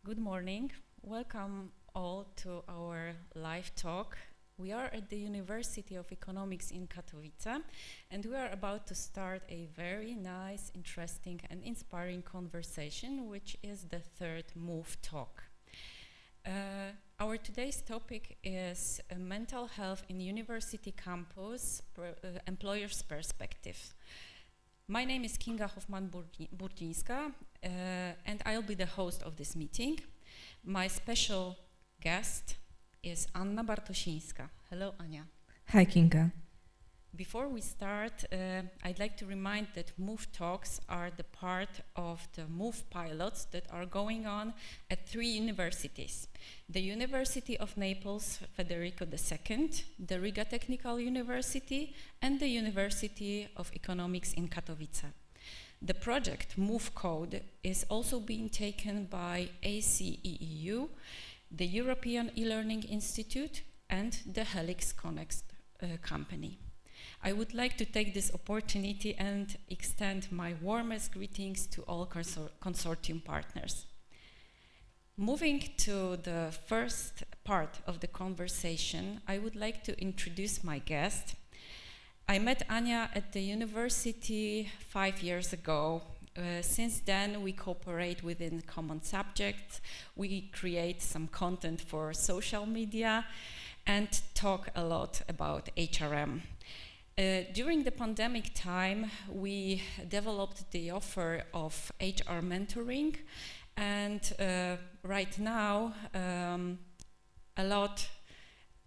Good morning. Welcome all to our live talk. We are at the University of Economics in Katowice, and we are about to start a very nice, interesting, and inspiring conversation, which is the third MOOW Talk. Our today's topic is mental health in university campus, employer's perspective. My name is Kinga Hoffmann-Burdzińska, and I'll be the host of this meeting. My special guest is Anna Bartosińska. Hello, Ania. Hi, Kinga. Before we start, I'd like to remind that MOOW Talks are the part of the MOOW pilots that are going on at 3 universities. The University of Naples, Federico II, the Riga Technical University, and the University of Economics in Katowice. The project MOOW Code is also being taken by ACEEU, the European E-Learning Institute, and the Helix Connect company. I would like to take this opportunity and extend my warmest greetings to all consortium partners. Moving to the first part of the conversation, I would like to introduce my guest. I met Ania at the university 5 years ago. Since then, we cooperate within common subjects. We create some content for social media and talk a lot about HRM. During the pandemic time, we developed the offer of HR mentoring, and right now, a lot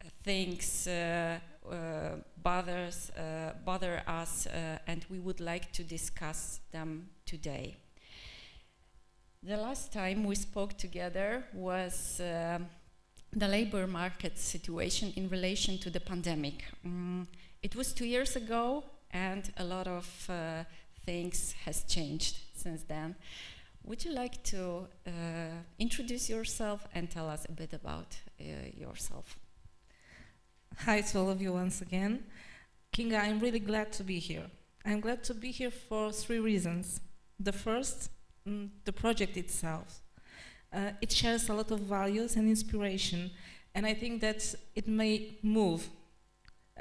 of things bother us, and we would like to discuss them today. The last time we spoke together was the labor market situation in relation to the pandemic. It was 2 years ago, and a lot of things has changed since then. Would you like to introduce yourself and tell us a bit about yourself? Hi to all of you once again. Kinga, I'm really glad to be here. I'm glad to be here for 3 reasons. The first, the project itself. It shares a lot of values and inspiration, and I think that it may move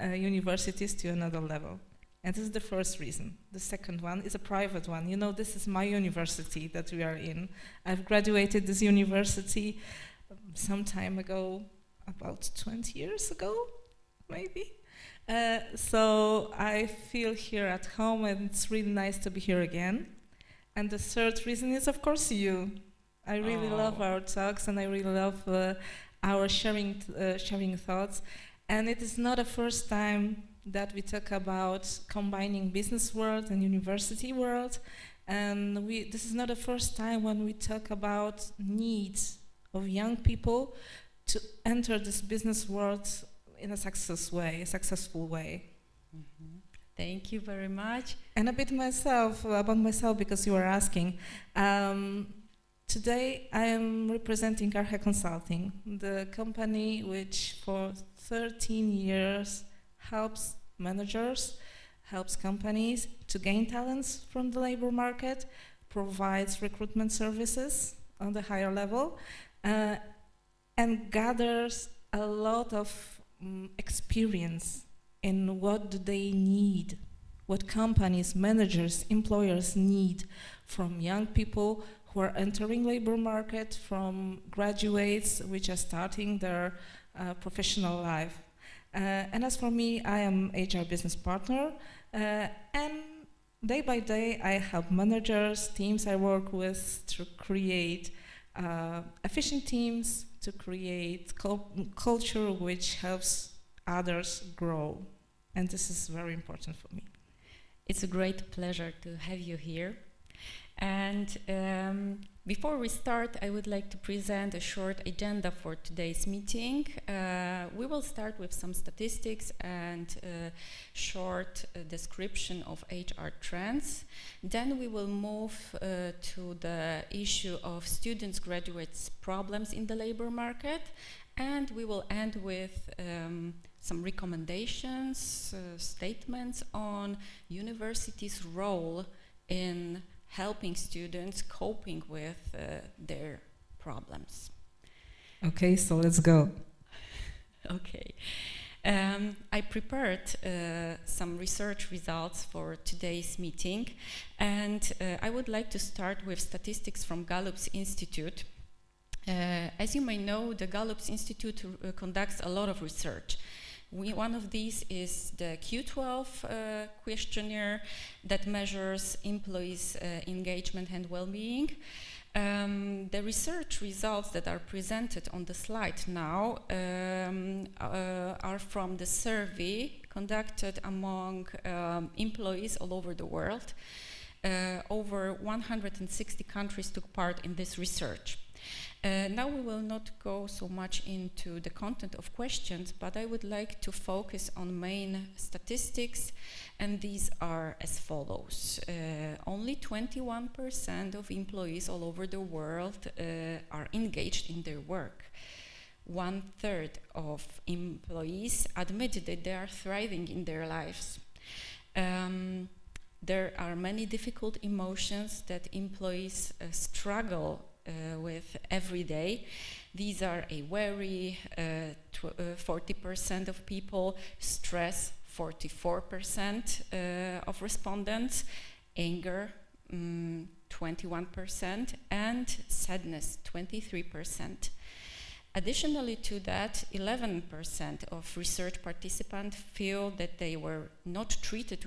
universities to another level. And this is the first reason. The second one is a private one. You know, this is my university that we are in. I've graduated this university some time ago, about 20 years ago, maybe. So I feel here at home, and it's really nice to be here again. And the third reason is, of course, you. I really love our talks, and I really love our sharing thoughts. And it is not the first time that we talk about combining business world and university world. And this is not the first time when we talk about needs of young people to enter this business world in a successful way. Mm-hmm. Thank you very much. And a bit about myself, because you were asking. Today I am representing Arche Consulting, the company which for 13 years helps managers, helps companies to gain talents from the labor market, provides recruitment services on the higher level, and gathers a lot of experience in what do they need, what companies, managers, employers need from young people who are entering labor market, from graduates which are starting their professional life. And as for me, I am HR business partner, and day by day I help managers, teams I work with to create efficient teams, to create culture which helps others grow. And this is very important for me. It's a great pleasure to have you here. And before we start, I would like to present a short agenda for today's meeting. We will start with some statistics and a short description of HR trends. Then we will move to the issue of students, graduates' problems in the labor market. And we will end with some recommendations, statements on universities' role in helping students coping with their problems. Okay, so let's go. Okay. I prepared some research results for today's meeting, and I would like to start with statistics from Gallup's Institute. As you may know, the Gallup's Institute conducts a lot of research. One of these is the Q12 questionnaire that measures employees' engagement and well-being. The research results that are presented on the slide now are from the survey conducted among employees all over the world. Over 160 countries took part in this research. Now we will not go so much into the content of questions, but I would like to focus on main statistics, and these are as follows. Only 21% of employees all over the world are engaged in their work. 1/3 of employees admit that they are thriving in their lives. There are many difficult emotions that employees struggle with every day. These are a worry, 40% of people, stress, 44% of respondents, anger, 21%, and sadness, 23%. Additionally to that, 11% of research participants feel that they were not treated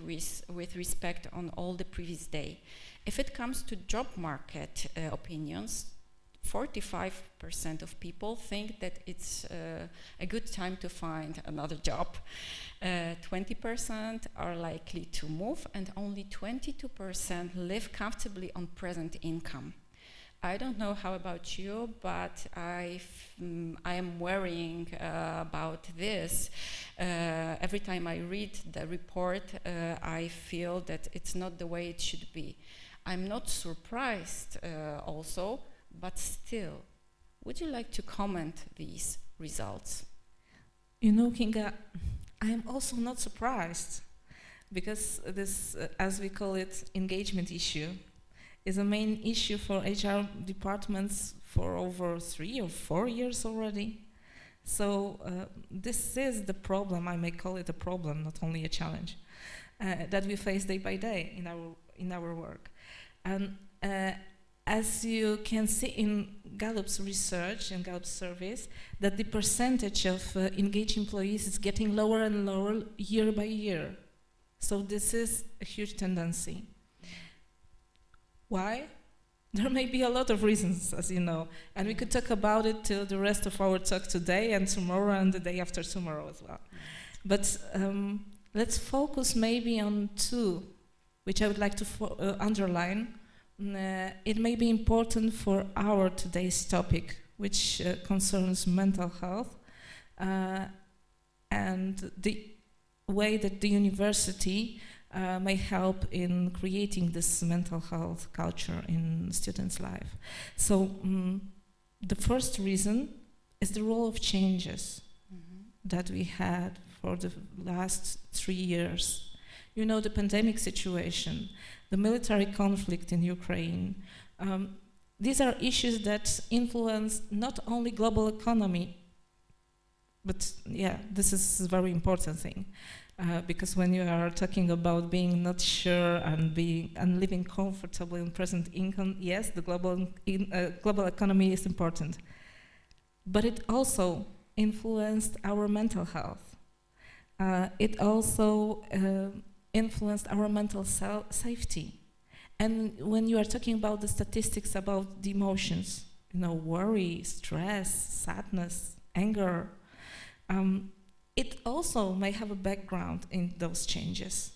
with respect on all the previous day. If it comes to job market opinions, 45% of people think that it's a good time to find another job. 20% are likely to move, and only 22% live comfortably on present income. I don't know how about you, but I am worrying about this. Every time I read the report, I feel that it's not the way it should be. I'm not surprised also, but still, would you like to comment these results? You know, Kinga, I am also not surprised, because this, as we call it, engagement issue, is a main issue for HR departments for over 3 or 4 years already. So this is the problem, I may call it a problem, not only a challenge, that we face day by day in our work. And as you can see in Gallup's research and Gallup's surveys, that the percentage of engaged employees is getting lower and lower year by year. So this is a huge tendency. Why? There may be a lot of reasons, as you know, and we could talk about it till the rest of our talk today and tomorrow and the day after tomorrow as well. But let's focus maybe on 2, which I would like to underline. It may be important for our today's topic, which concerns mental health and the way that the university may help in creating this mental health culture in students' life. So the first reason is the role of changes that we had for the last 3 years. You know, the pandemic situation, the military conflict in Ukraine. These are issues that influence not only global economy, but yeah, this is a very important thing. Because when you are talking about being not sure and living comfortably on present income, yes, the global economy is important. But it also influenced our mental health. It also influenced our mental safety. And when you are talking about the statistics about the emotions, you know, worry, stress, sadness, anger, it also may have a background in those changes,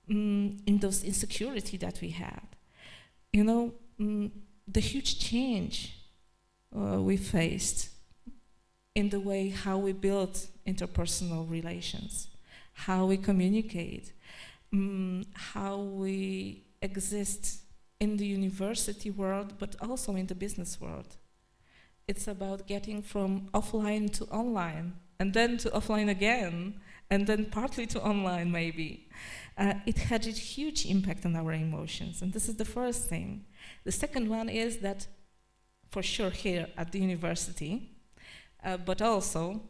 in those insecurity that we had. You know, the huge change we faced in the way how we build interpersonal relations, how we communicate, how we exist in the university world, but also in the business world. It's about getting from offline to online, and then to offline again, and then partly to online maybe. It had a huge impact on our emotions, and this is the first thing. The second one is that for sure here at the university, but also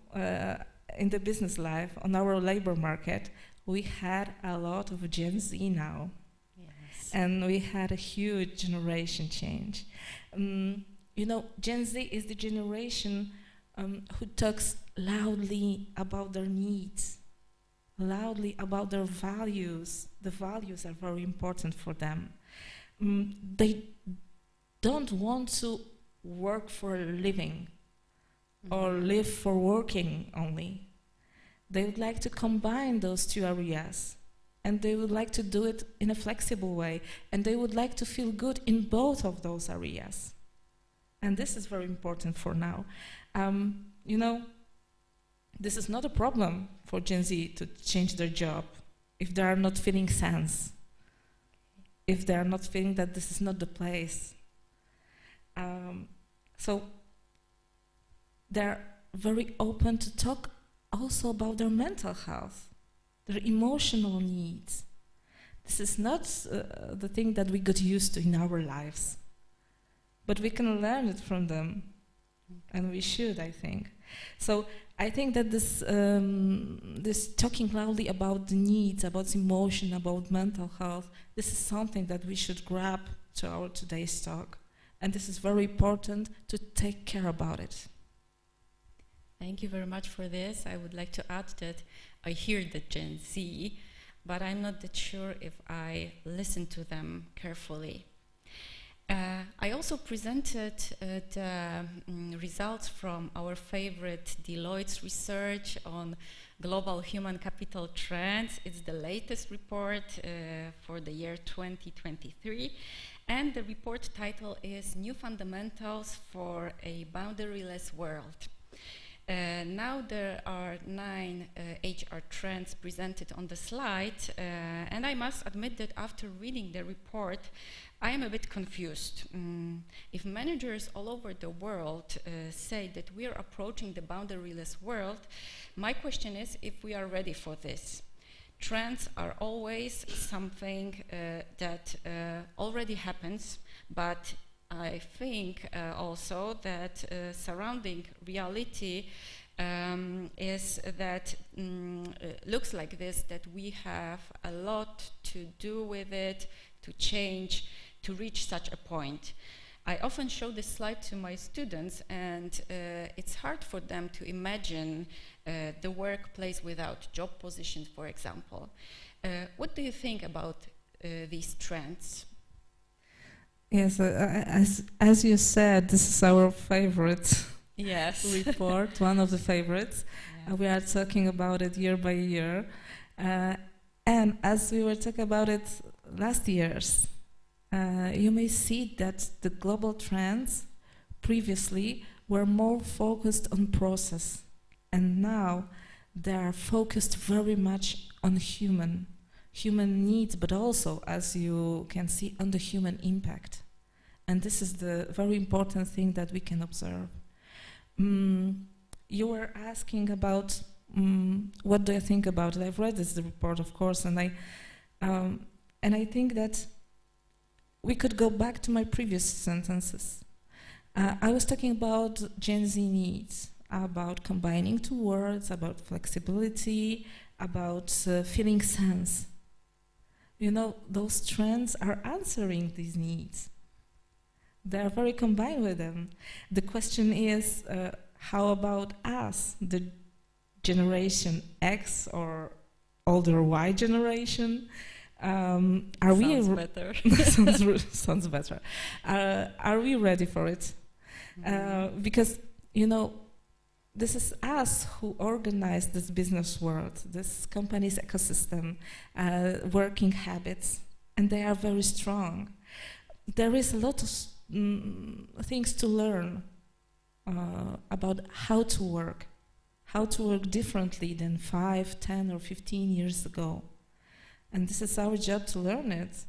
in the business life, on our labor market, we had a lot of Gen Z now. Yes. And we had a huge generation change. You know, Gen Z is the generation who talks loudly about their needs, loudly about their values. The values are very important for them. They don't want to work for a living or live for working only. They would like to combine those two areas, and they would like to do it in a flexible way, and they would like to feel good in both of those areas. And this is very important for now. You know, this is not a problem for Gen Z to change their job if they are not feeling sense, if they are not feeling that this is not the place. So they're very open to talk also about their mental health, their emotional needs. This is not the thing that we got used to in our lives, but we can learn it from them, and we should, I think. So I think that this this talking loudly about the needs, about emotion, about mental health, this is something that we should grab to our today's talk, and this is very important to take care about it. Thank you very much for this. I would like to add that I hear the Gen Z, but I'm not that sure if I listen to them carefully. I also presented the results from our favorite Deloitte's research on global human capital trends. It's the latest report for the year 2023. And the report title is New Fundamentals for a Boundaryless World. Now there are 9 HR trends presented on the slide, and I must admit that after reading the report, I am a bit confused. If managers all over the world say that we are approaching the boundaryless world, my question is if we are ready for this. Trends are always something that already happens, but I think also that surrounding reality is that looks like this, that we have a lot to do with it, to change, to reach such a point. I often show this slide to my students, and it's hard for them to imagine the workplace without job positions, for example. What do you think about these trends? Yes, as you said, this is our favorite report, one of the favorites. Yeah. We are talking about it year by year. And as we were talking about it last years, you may see that the global trends previously were more focused on process, and now they are focused very much on human needs, but also, as you can see, on the human impact. And this is the very important thing that we can observe. You were asking about what do I think about it. I've read this report, of course, and I think that we could go back to my previous sentences. I was talking about Gen Z needs, about combining two words, about flexibility, about feeling sense. You know, those trends are answering these needs. They are very combined with them. The question is, how about us, the generation X or older Y generation? Sounds better. sounds better. Are we ready for it? Because, you know, this is us who organize this business world, this company's ecosystem, working habits, and they are very strong. There is a lot of things to learn about how to work differently than 5, 10, or 15 years ago. And this is our job to learn it.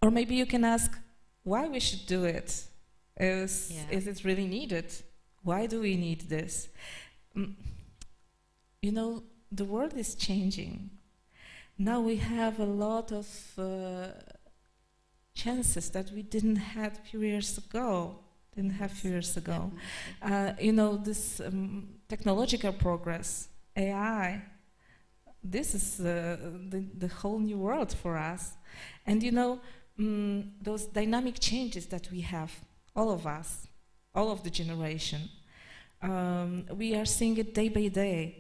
Or maybe you can ask why we should do it. Is it really needed? Why do we need this? You know, the world is changing. Now we have a lot of chances that we didn't have few years ago. This technological progress, AI, this is the whole new world for us. And those dynamic changes that we have, all of us, all of the generation, we are seeing it day by day.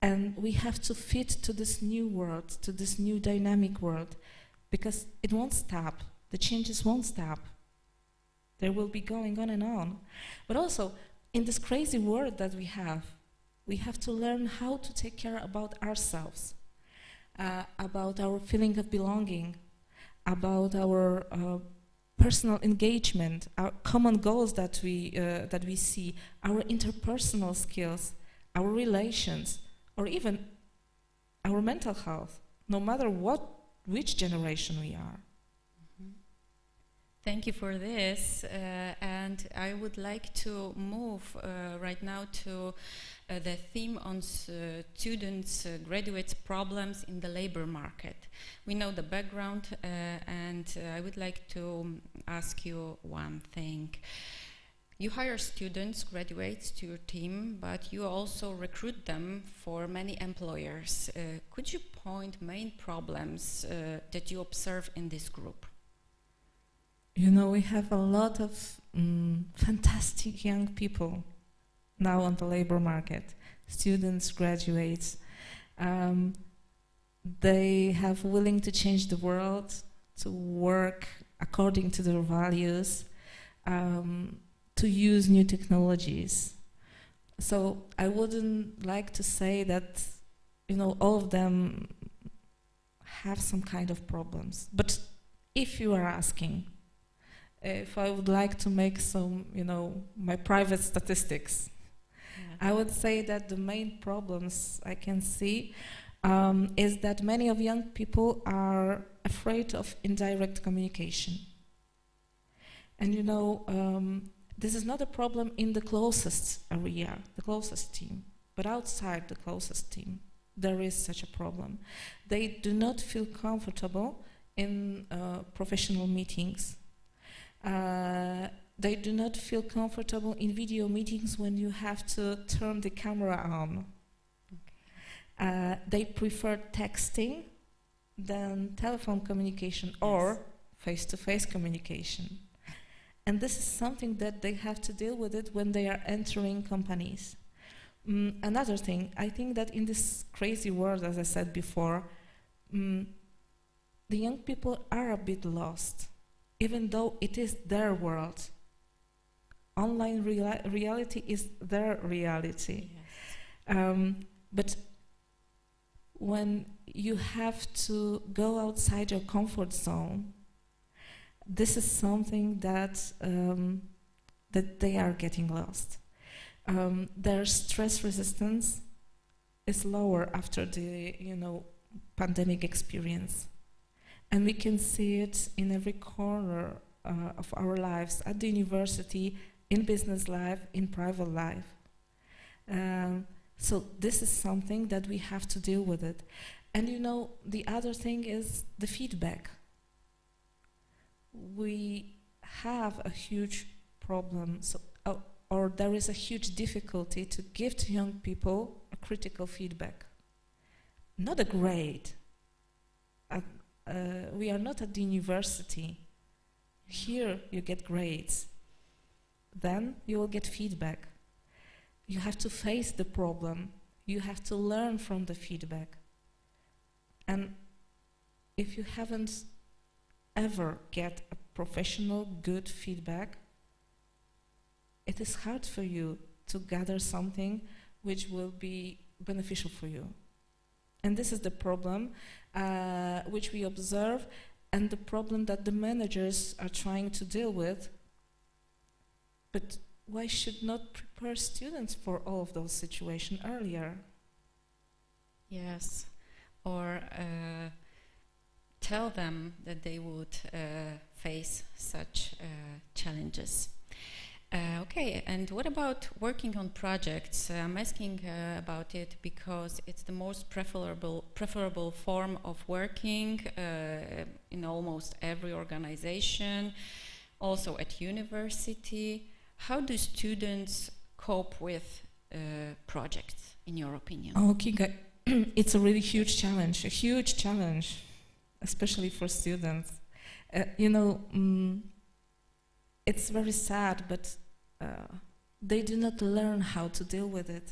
And we have to fit to this new world, to this new dynamic world, because it won't stop. The changes won't stop. They will be going on and on. But also, in this crazy world that we have to learn how to take care about ourselves, about our feeling of belonging, about our personal engagement, our common goals that we see, our interpersonal skills, our relations, or even our mental health, no matter which generation we are. Thank you for this, and I would like to move right now to the theme on students, graduates' problems in the labor market. We know the background, and I would like to ask you one thing. You hire students, graduates to your team, but you also recruit them for many employers. Could you point main problems that you observe in this group? We have a lot of fantastic young people now on the labor market, students, graduates. They have willing to change the world, to work according to their values, to use new technologies. So I wouldn't like to say that, all of them have some kind of problems. But if you are asking, if I would like to make some, my private statistics, I would say that the main problems I can see is that many of young people are afraid of indirect communication. And this is not a problem in the closest area, the closest team, but outside the closest team, there is such a problem. They do not feel comfortable in professional meetings. They do not feel comfortable in video meetings when you have to turn the camera on. Okay. They prefer texting than telephone communication or face-to-face communication. And this is something that they have to deal with it when they are entering companies. Another thing, I think that in this crazy world, as I said before, the young people are a bit lost, even though it is their world. Online reality is their reality. Yes. But when you have to go outside your comfort zone, this is something that that they are getting lost. Their stress resistance is lower after the pandemic experience, and we can see it in every corner of our lives, at the university, in business life, in private life. So this is something that we have to deal with it. And the other thing is the feedback. We have a huge problem, or there is a huge difficulty to give to young people a critical feedback. Not a grade. We are not at the university. Here you get grades. Then you will get feedback. You have to face the problem. You have to learn from the feedback. And if you haven't ever get a professional, good feedback, it is hard for you to gather something which will be beneficial for you. And this is the problem which we observe, and the problem that the managers are trying to deal with. But why should not prepare students for all of those situations earlier? Yes, or tell them that they would face such challenges. Okay, and what about working on projects? I'm asking about it because it's the most preferable form of working in almost every organization, also at university. How do students cope with projects, in your opinion? Oh, Kinga, it's a really huge challenge, especially for students. It's very sad, but they do not learn how to deal with it.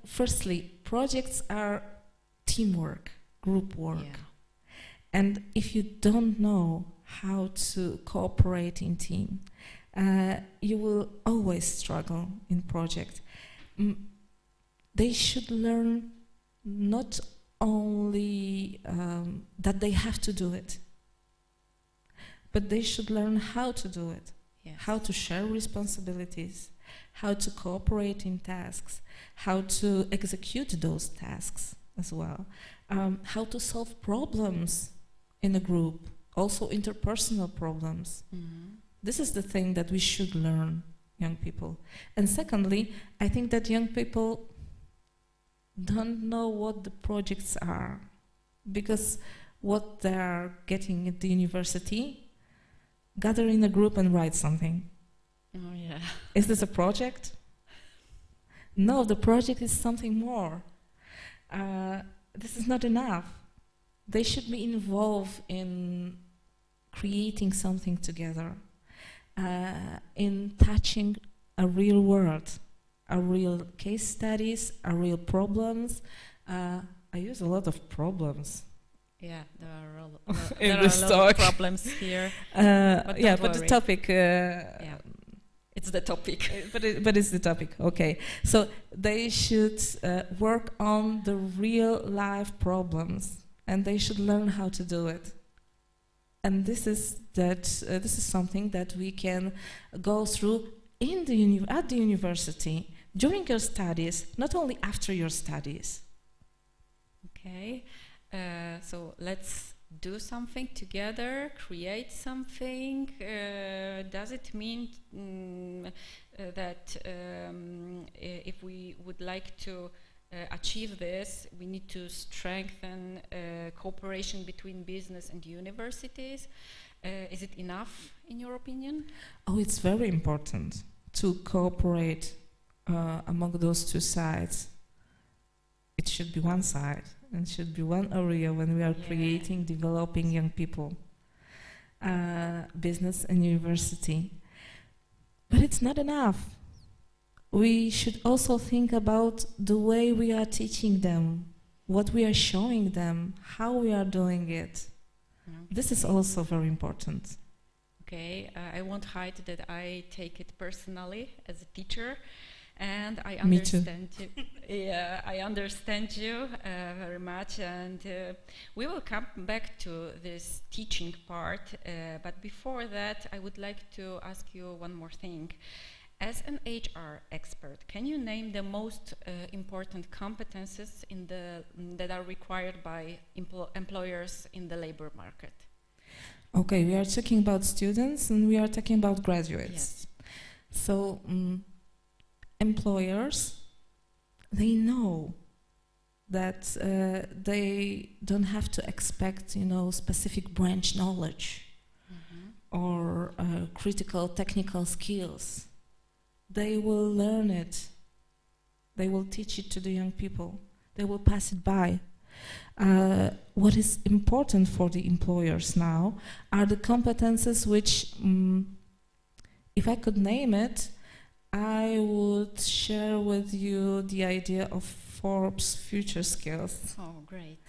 Firstly, projects are teamwork, group work. Yeah. And if you don't know how to cooperate in team, you will always struggle in project. They should learn not only that they have to do it, but they should learn how to do it. Yes. How to share responsibilities, how to cooperate in tasks, how to execute those tasks as well, how to solve problems in a group, also interpersonal problems. Mm-hmm. This is the thing that we should learn, young people. And secondly, I think that young people don't know what the projects are, because what they are getting at the university, gather in a group and write something. Oh, yeah. Is this a project? No, the project is something more. This is not enough. They should be involved in creating something together, in touching a real world, a real case studies, a real problems. I use a lot of problems. Yeah, there are a lot of problems here. But the topic. Yeah, it's the topic. but it's the topic. Okay, so they should work on the real life problems, and they should learn how to do it. And this is something that we can go through at the university during your studies, not only after your studies. Okay. So let's do something together, create something. Does it mean that if we would like to achieve this, we need to strengthen cooperation between business and universities? Is it enough, in your opinion? Oh, it's very important to cooperate among those two sides. It should be one side. And should be one area when we are creating, developing young people, business and university. But it's not enough. We should also think about the way we are teaching them, what we are showing them, how we are doing it. Okay. This is also very important. Okay, I won't hide that I take it personally as a teacher. And I understand you. Yeah, I understand you very much, and we will come back to this teaching part. But before that, I would like to ask you one more thing. As an HR expert, can you name the most important competences that are required by employers in the labor market? Okay, we are talking about students and we are talking about graduates. Yes. So. Employers, they know that they don't have to expect, specific branch knowledge or critical technical skills. They will learn it. They will teach it to the young people. They will pass it by. What is important for the employers now are the competences which, if I could name it, I would share with you the idea of Forbes future skills. Oh, great.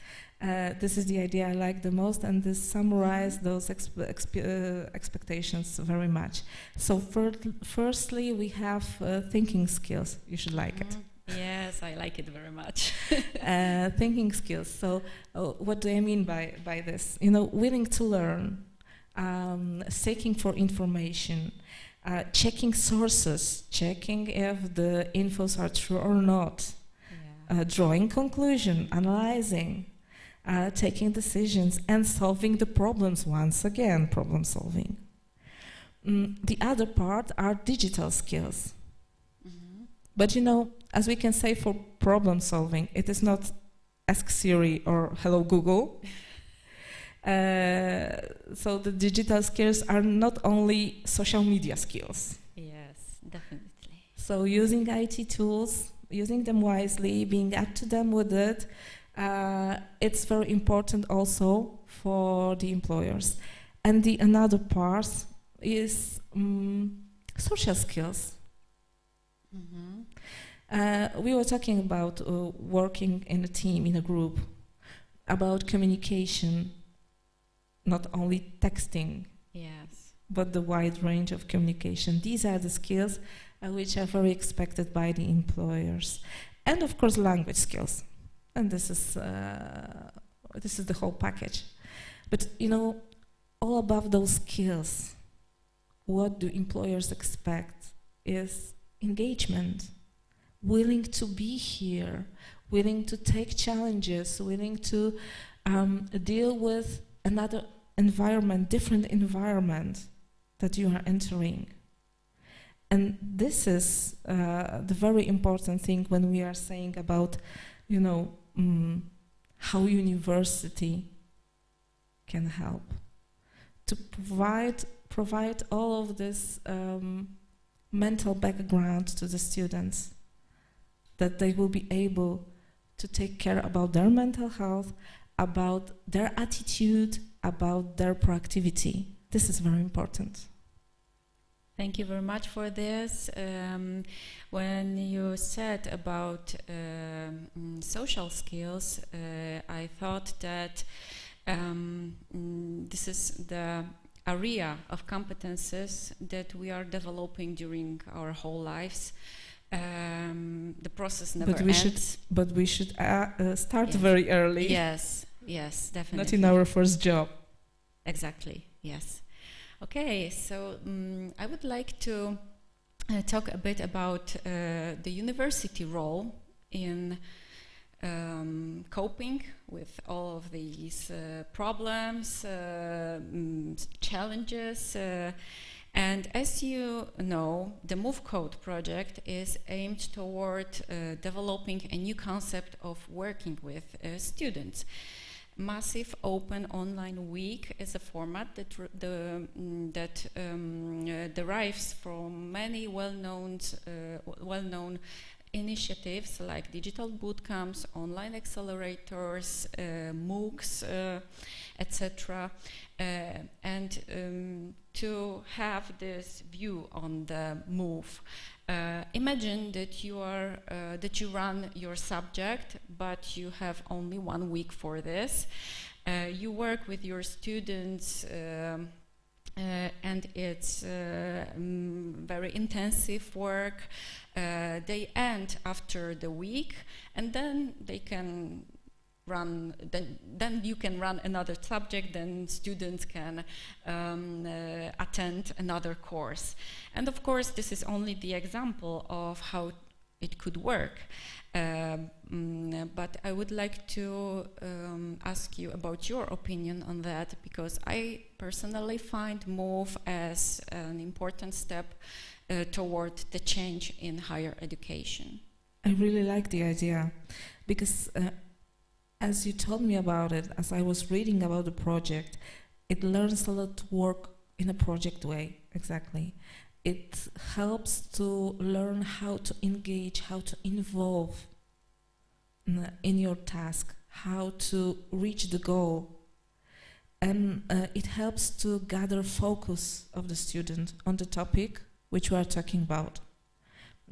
This is the idea I like the most, and this summarizes those expectations very much. So firstly, we have thinking skills. You should like it. Yes, I like it very much. Thinking skills. So what do I mean by this? Willing to learn, seeking for information, checking sources, checking if the infos are true or not, drawing conclusion, analyzing, taking decisions, and solving the problems once again, problem solving. The other part are digital skills. Mhm. But as we can say for problem solving, it is not ask Siri or hello Google. So the digital skills are not only social media skills. Yes, definitely. So using IT tools, using them wisely, being up to them with it, it's very important also for the employers. And the another part is social skills. Mm-hmm. We were talking about working in a team, in a group, about communication, not only texting, Yes. but the wide range of communication. These are the skills which are very expected by the employers. And of course, language skills. And this is the whole package. But all above those skills, what do employers expect is engagement, willing to be here, willing to take challenges, willing to deal with another environment, different environment that you are entering. And this is the very important thing when we are saying about, how university can help to provide all of this mental background to the students, that they will be able to take care about their mental health, about their attitude, about their proactivity. This is very important. Thank you very much for this. When you said about social skills, I thought that this is the area of competences that we are developing during our whole lives. The process never ends. But we should start very early. Yes, definitely. Not in our first job. Exactly, yes. Okay, so I would like to talk a bit about the university role in coping with all of these problems, challenges. And as you know, the MOOW Code project is aimed toward developing a new concept of working with students. Massive Open Online Week is a format that derives from many well-known initiatives like digital bootcamps, online accelerators, MOOCs, etc. And to have this view on the MOOW, imagine that you run your subject, but you have only 1 week for this. You work with your students, and it's very intensive work. They end after the week, and then they can run. Then you can run another subject. Then students can attend another course. And of course, this is only the example of how it could work. But I would like to ask you about your opinion on that, because I personally find MOOW as an important step toward the change in higher education. I really like the idea, because as you told me about it, as I was reading about the project, it learns a lot to work in a project way, exactly. It helps to learn how to engage, how to involve in your task, how to reach the goal. And it helps to gather focus of the student on the topic which we are talking about.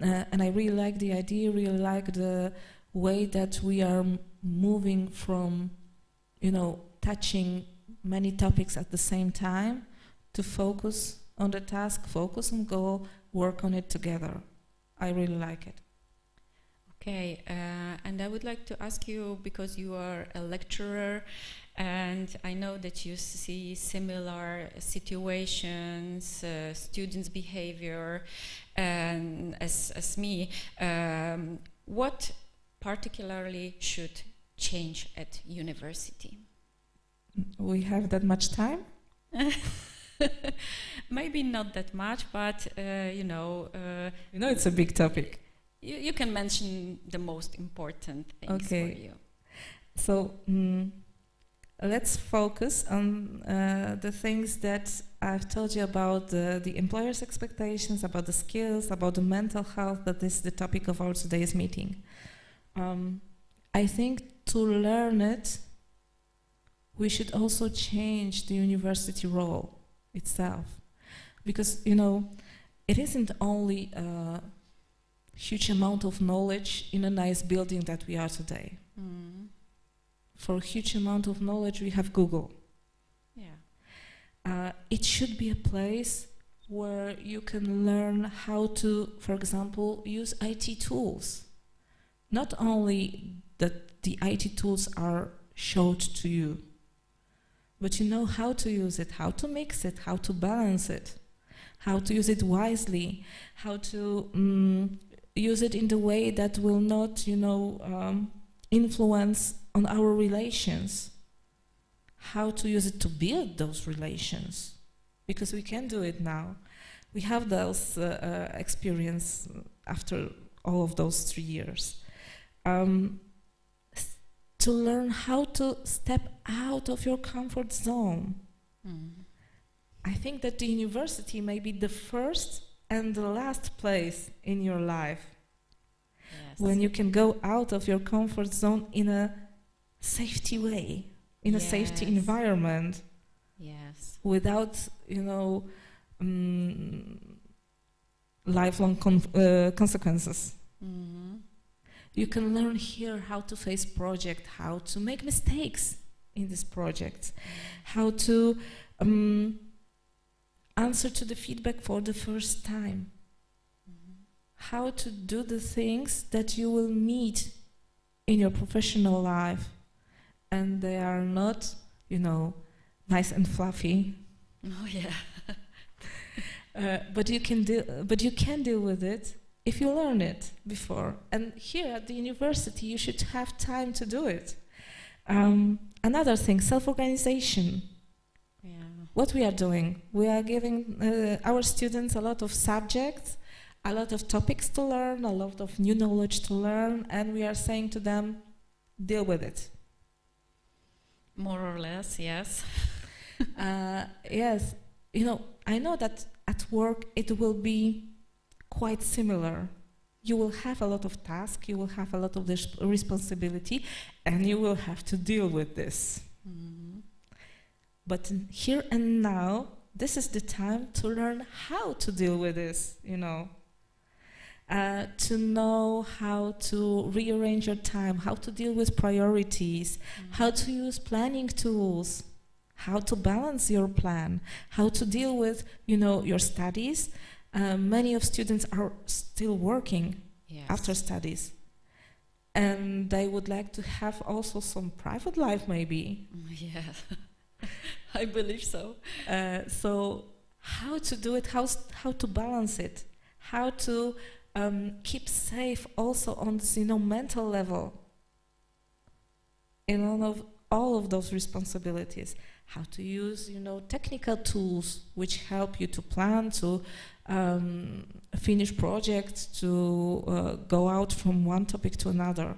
And I really like the idea, really like the way that we are moving from, touching many topics at the same time to focus on the task, focus on goal, work on it together. I really like it. Okay, and I would like to ask you, because you are a lecturer, and I know that you see similar situations, students' behavior, and as me, what particularly should change at university? We have that much time? Maybe not that much, but it's a big topic. You can mention the most important things for you. So let's focus on the things that I've told you about the employer's expectations, about the skills, about the mental health. That is the topic of our today's meeting. I think to learn it, we should also change the university role itself. Because, it isn't only a huge amount of knowledge in a nice building that we are today. For a huge amount of knowledge, we have Google. Yeah. It should be a place where you can learn how to, for example, use IT tools. Not only that the IT tools are showed to you, but you know how to use it, how to mix it, how to balance it, how to use it wisely, how to use it in the way that will not, influence on our relations, how to use it to build those relations, because we can do it now. We have those experience after all of those 3 years. To learn how to step out of your comfort zone. I think that the university may be the first and the last place in your life when you can go out of your comfort zone in a safety way, in a safety environment, without, lifelong consequences. You can learn here how to face project, how to make mistakes in this project, how to answer to the feedback for the first time, how to do the things that you will meet in your professional life, and they are not, nice and fluffy. Oh yeah. But you can deal with it if you learn it before. And here at the university, you should have time to do it. Another thing, self-organization. Yeah. What we are doing, we are giving our students a lot of subjects, a lot of topics to learn, a lot of new knowledge to learn, and we are saying to them, deal with it. More or less, yes. Yes. I know that at work it will be quite similar. You will have a lot of tasks, you will have a lot of responsibility, and you will have to deal with this. But here and now, this is the time to learn how to deal with this, to know how to rearrange your time, how to deal with priorities, how to use planning tools, how to balance your plan, how to deal with, your studies. Many of students are still working after studies, and they would like to have also some private life, maybe. Yes, I believe so. So how to do it, how to balance it, how to keep safe also on this, mental level in all of those responsibilities, how to use, technical tools which help you to plan, to finish projects, to go out from one topic to another.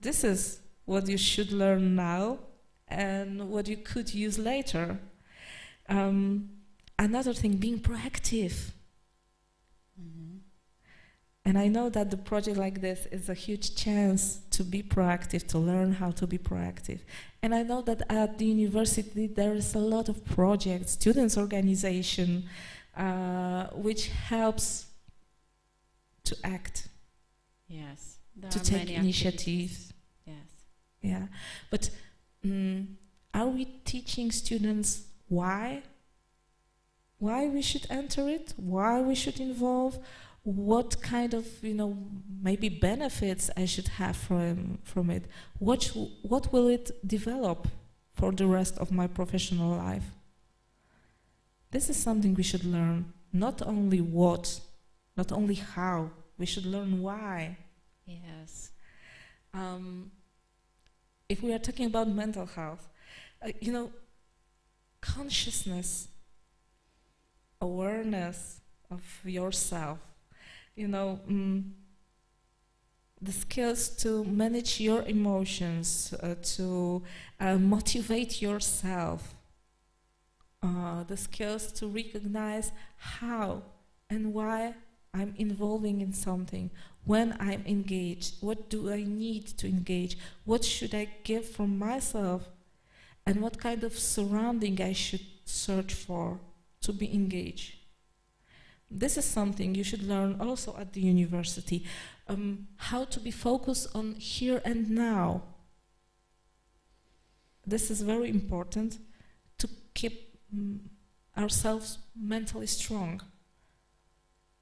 This is what you should learn now and what you could use later. Another thing, being proactive. And I know that the project like this is a huge chance to be proactive, to learn how to be proactive. And I know that at the university there is a lot of projects, students' organization, which helps to act, to take initiatives. Yeah, but are we teaching students why we should enter it, why we should involve, what kind of, maybe benefits I should have from it, what will it develop for the rest of my professional life? This is something we should learn, not only what, not only how, we should learn why. Yes. If we are talking about mental health, consciousness awareness of yourself. You know, the skills to manage your emotions, to motivate yourself, the skills to recognize how and why I'm involving in something, when I'm engaged, what do I need to engage, what should I give from myself, and what kind of surrounding I should search for to be engaged. This is something you should learn also at the university, how to be focused on here and now. This is very important to keep ourselves mentally strong.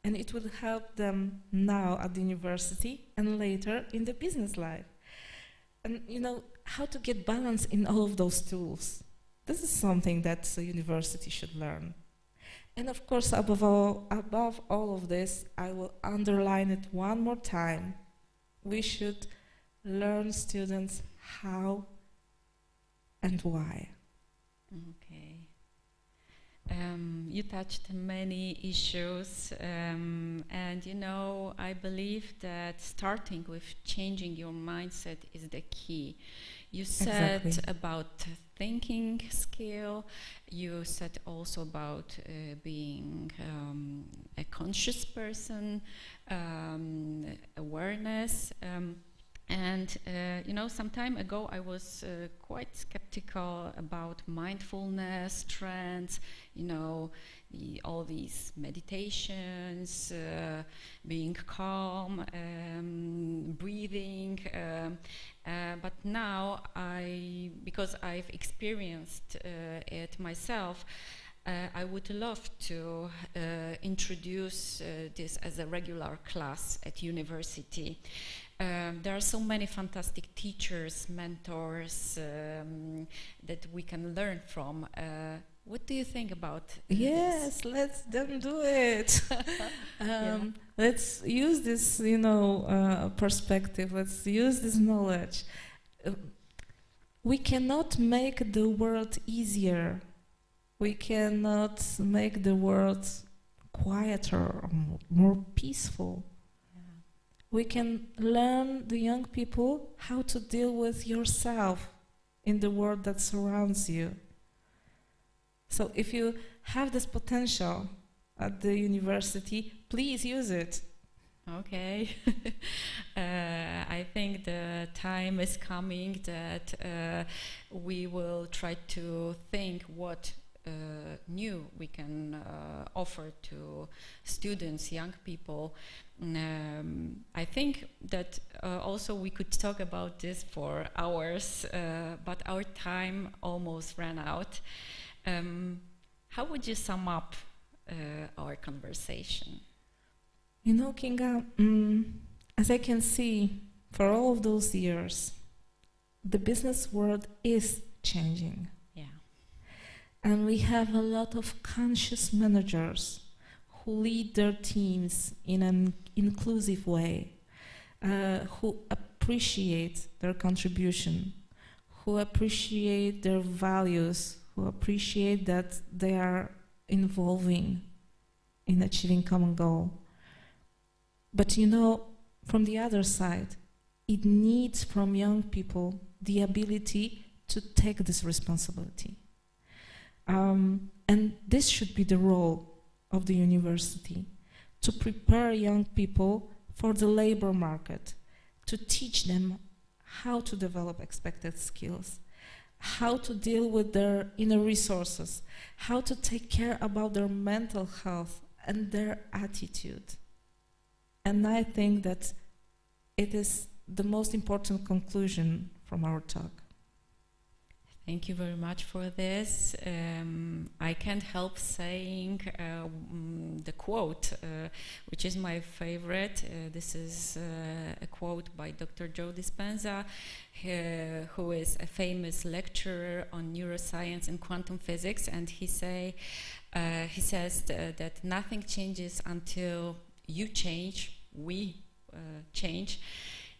And it will help them now at the university and later in the business life. And you know, how to get balance in all of those tools. This is something that the university should learn. And of course, above all of this, I will underline it one more time. We should learn students how and why. Okay. You touched many issues, and you know, I believe that starting with changing your mindset is the key. You said Exactly. about thinking skill, you said also about being a conscious person, awareness, and you know, some time ago I was quite skeptical about mindfulness trends, you know, all these meditations, being calm, breathing, but now because I've experienced it myself, I would love to introduce this as a regular class at university. There are so many fantastic teachers, mentors that we can learn from. What do you think about Yes, this? let's them do it. Yeah. Let's use this, you know, perspective. Let's use this knowledge. We cannot make the world easier. We cannot make the world quieter or more peaceful. We can learn the young people how to deal with yourself in the world that surrounds you. So if you have this potential at the university, please use it. Okay. I think the time is coming that we will try to think what new we can offer to students, young people. I think that also we could talk about this for hours, but our time almost ran out. How would you sum up our conversation? You know, Kinga, as I can see, for all of those years, the business world is changing. Yeah. And we have a lot of conscious managers who lead their teams in an inclusive way, who appreciate their contribution, who appreciate their values, who appreciate that they are involving in achieving common goal. But you know, from the other side, it needs from young people the ability to take this responsibility. And this should be the role of the university, to prepare young people for the labor market, to teach them how to develop expected skills, how to deal with their inner resources, how to take care about their mental health and their attitude. And I think that it is the most important conclusion from our talk. Thank you very much for this. I can't help saying the quote, which is my favorite. This is a quote by Dr. Joe Dispenza, who is a famous lecturer on neuroscience and quantum physics, and he says that nothing changes until you change, we change.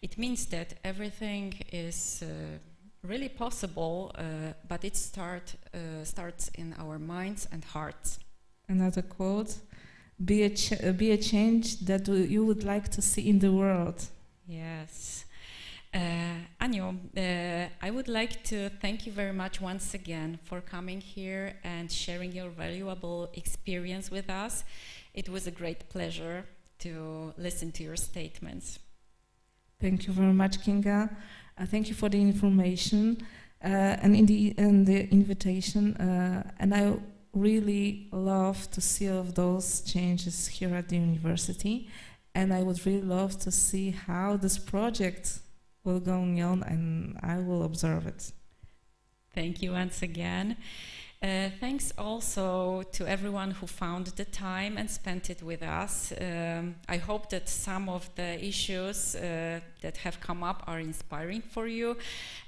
It means that everything is really possible, but it starts in our minds and hearts. Another quote, be a change that you would like to see in the world. Yes. Anjo, I would like to thank you very much once again for coming here and sharing your valuable experience with us. It was a great pleasure to listen to your statements. Thank you very much, Kinga. Thank you for the information and the invitation. And I really love to see all of those changes here at the university. And I would really love to see how this project will go on, and I will observe it. Thank you once again. Thanks also to everyone who found the time and spent it with us. I hope that some of the issues that have come up are inspiring for you.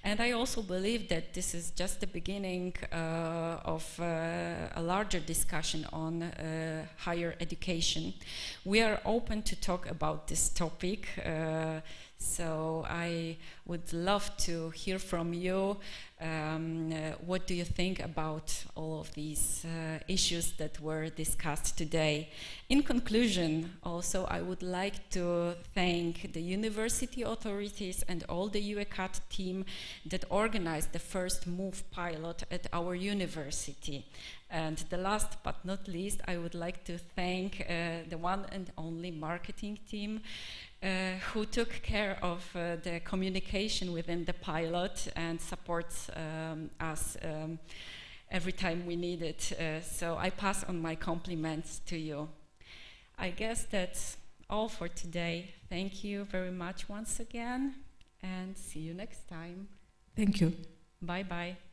And I also believe that this is just the beginning of a larger discussion on higher education. We are open to talk about this topic. So I would love to hear from you. What do you think about all of these issues that were discussed today? In conclusion, also, I would like to thank the university authorities and all the UECAT team that organized the first MOOW pilot at our university. And the last but not least, I would like to thank the one and only marketing team who took care of the communication within the pilot and supports us every time we need it. So I pass on my compliments to you. I guess that's all for today. Thank you very much once again, and see you next time. Thank you. Bye-bye.